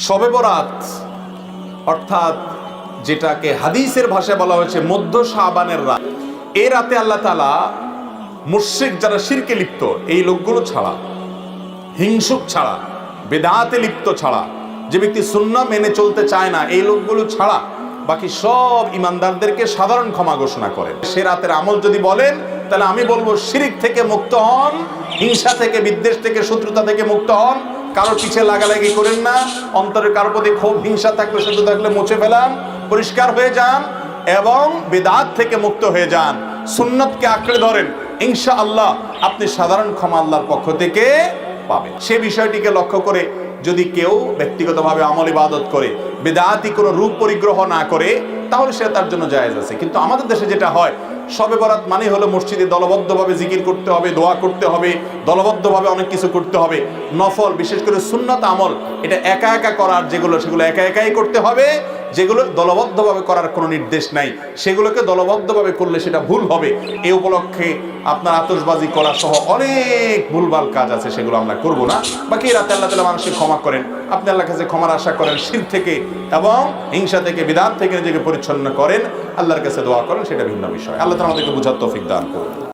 শবে বরাত অর্থাৎ যেটাকে হাদিসের ভাষায় বলা হয়েছে মধ্য শাবানের রাত, এই রাতে আল্লাহ তাআলা মুশরিক যারা শিরকে লিপ্ত এই লোকগুলো ছাড়া, হিংসুক ছাড়া, বেদাতে লিপ্ত ছাড়া, যে ব্যক্তি সুন্নাহ মেনে চলতে চায় না এই লোকগুলো ছাড়া বাকি সব ইমানদারদেরকে সাধারণ ক্ষমা ঘোষণা করেন। সে রাতের আমল যদি বলেন তাহলে আমি বলবো শিরক থেকে মুক্ত হন, হিংসা থেকে, বিদ্বেষ থেকে, শত্রুতা থেকে মুক্ত হন, কারো পিছে লাগালাগি করেন না, অন্তরে কারো প্রতি ক্ষোভ হিংসা থাকলে, শত্রু থাকলে মুছে ফেলান, পরিষ্কার হয়ে যান এবং বিদআত থেকে মুক্ত হয়ে যান, সুন্নতকে আঁকড়ে ধরেন, ইনশাআল্লাহ আপনি সাধারণ ক্ষমা আল্লাহর পক্ষ থেকে পাবেন। সে বিষয়টিকে লক্ষ্য করে যদি কেউ ব্যক্তিগতভাবে আমল ইবাদত করে, বিদআতি কোনো রূপ পরিগ্রহ না করে, তাহলে সে তার জন্য জায়েজ আছে। কিন্তু আমাদের দেশে যেটা হয়, শবে বরাত মানে হলো মসজিদে দলবদ্ধভাবে জিকির করতে হবে, দোয়া করতে হবে, দলবদ্ধভাবে অনেক কিছু করতে হবে, নফল বিশেষ করে সুন্নাত আমল এটা একা একা করার যেগুলো সেগুলো একা একাই করতে হবে, যেগুলো দলবদ্ধভাবে করার কোনো নির্দেশ নাই সেগুলোকে দলবদ্ধভাবে করলে সেটা ভুল হবে। এই উপলক্ষে আপনার আতশবাজি করা সহ অনেক ভুলভাল কাজ আছে, সেগুলো আমরা করব না। বাকি রাতে আল্লাহ তাআলা মানুষকে ক্ষমা করেন, আপনি আল্লাহর কাছে ক্ষমার আশা করেন, শিরক থেকে এবং হিংসা থেকে, বিদআত থেকে নিজেকে পরিচ্ছন্ন করেন, আল্লাহর কাছে দোয়া করেন, সেটা ভিন্ন বিষয়। আল্লাহ তাআলা আমাদেরকে বুঝার তৌফিক দান করুন।